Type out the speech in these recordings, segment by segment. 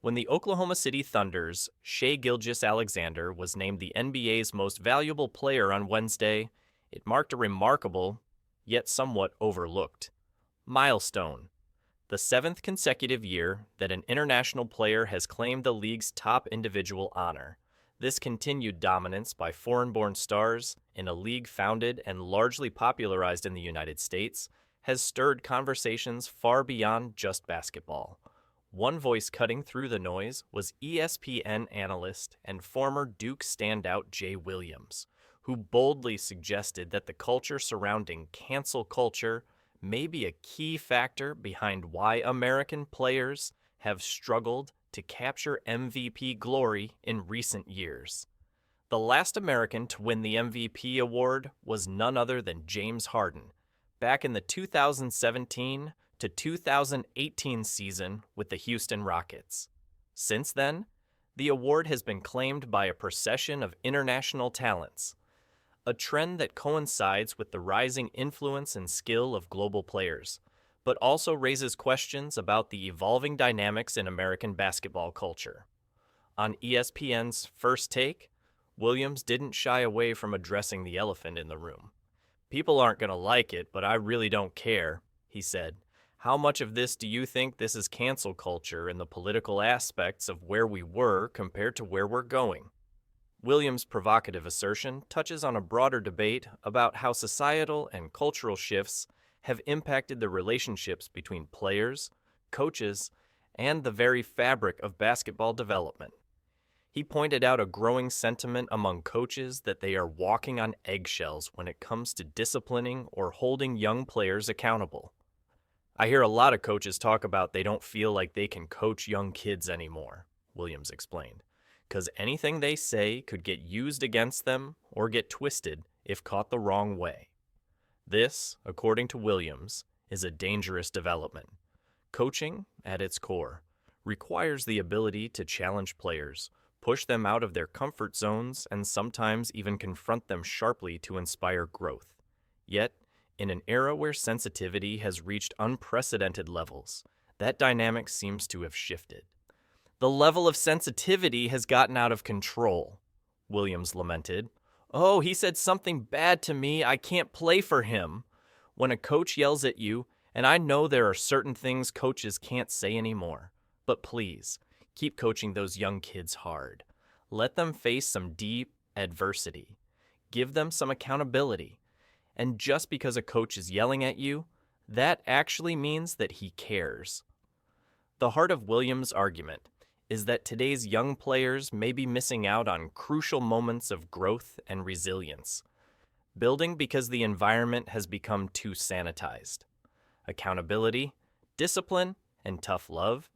When the Oklahoma City Thunder's Shai Gilgeous-Alexander was named the NBA's most valuable player on Wednesday, it marked a remarkable, yet somewhat overlooked, milestone. The seventh consecutive year that an international player has claimed the league's top individual honor. This continued dominance by foreign-born stars in a league founded and largely popularized in the United States has stirred conversations far beyond just basketball. One voice cutting through the noise was ESPN analyst and former Duke standout Jay Williams, who boldly suggested that the culture surrounding cancel culture may be a key factor behind why American players have struggled to capture MVP glory in recent years. The last American to win the MVP award was none other than James Harden, back in the 2017 to 2018 season with the Houston Rockets. Since then, the award has been claimed by a procession of international talents, a trend that coincides with the rising influence and skill of global players, but also raises questions about the evolving dynamics in American basketball culture. On ESPN's First Take, Williams didn't shy away from addressing the elephant in the room. "People aren't going to like it, but I really don't care," he said. "How much of this do you think this is cancel culture and the political aspects of where we were compared to where we're going?" Williams' provocative assertion touches on a broader debate about how societal and cultural shifts have impacted the relationships between players, coaches, and the very fabric of basketball development. He pointed out a growing sentiment among coaches that they are walking on eggshells when it comes to disciplining or holding young players accountable. "I hear a lot of coaches talk about they don't feel like they can coach young kids anymore," Williams explained, "because anything they say could get used against them or get twisted if caught the wrong way." This, according to Williams, is a dangerous development. Coaching, at its core, requires the ability to challenge players, push them out of their comfort zones, and sometimes even confront them sharply to inspire growth. Yet, in an era where sensitivity has reached unprecedented levels, that dynamic seems to have shifted. "The level of sensitivity has gotten out of control," Williams lamented. "Oh, he said something bad to me, I can't play for him." When a coach yells at you, and I know there are certain things coaches can't say anymore, but please, keep coaching those young kids hard. Let them face some deep adversity. Give them some accountability. And just because a coach is yelling at you, that actually means that he cares. The heart of Williams' argument is that today's young players may be missing out on crucial moments of growth and resilience, building because the environment has become too sanitized. Accountability, discipline, and tough love,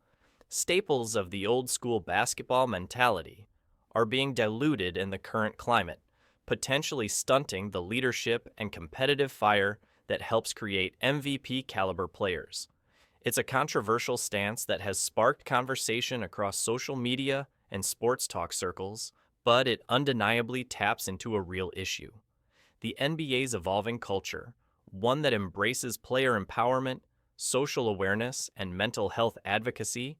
staples of the old-school basketball mentality, are being diluted in the current climate, potentially stunting the leadership and competitive fire that helps create MVP-caliber players. It's a controversial stance that has sparked conversation across social media and sports talk circles, but it undeniably taps into a real issue. The NBA's evolving culture, one that embraces player empowerment, social awareness, and mental health advocacy,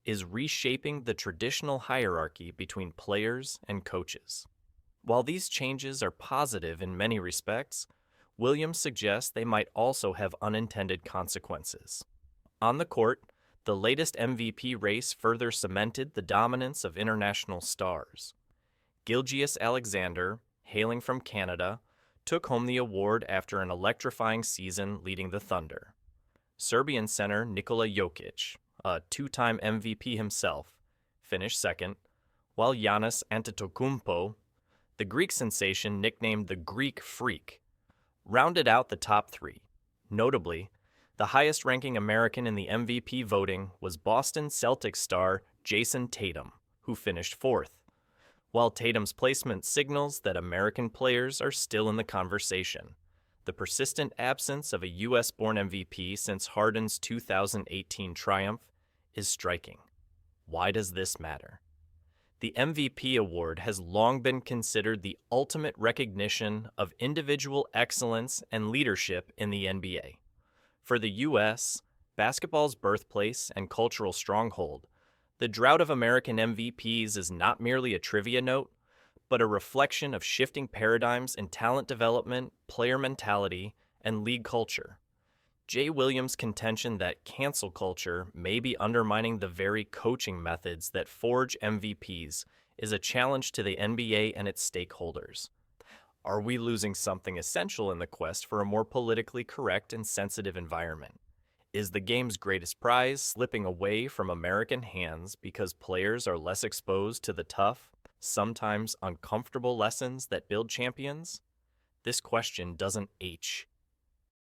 is reshaping the traditional hierarchy between players and coaches. While these changes are positive in many respects, Williams suggests they might also have unintended consequences. On the court, the latest MVP race further cemented the dominance of international stars. Gilgeous-Alexander, hailing from Canada, took home the award after an electrifying season leading the Thunder. Serbian center Nikola Jokic, a two-time MVP himself, finished second, while Giannis Antetokounmpo, the Greek sensation nicknamed the Greek Freak, rounded out the top three. Notably, the highest-ranking American in the MVP voting was Boston Celtics star Jason Tatum, who finished fourth. While Tatum's placement signals that American players are still in the conversation, the persistent absence of a U.S.-born MVP since Harden's 2018 triumph is striking. Why does this matter? The MVP award has long been considered the ultimate recognition of individual excellence and leadership in the NBA. For the U.S., basketball's birthplace and cultural stronghold, The drought of American MVPs is not merely a trivia note, but a reflection of shifting paradigms in talent development, player mentality, and league culture. Jay Williams' contention that cancel culture may be undermining the very coaching methods that forge MVPs is a challenge to the NBA and its stakeholders. Are we losing something essential in the quest for a more politically correct and sensitive environment? Is the game's greatest prize slipping away from American hands because players are less exposed to the tough, sometimes uncomfortable lessons that build champions? This question doesn't age.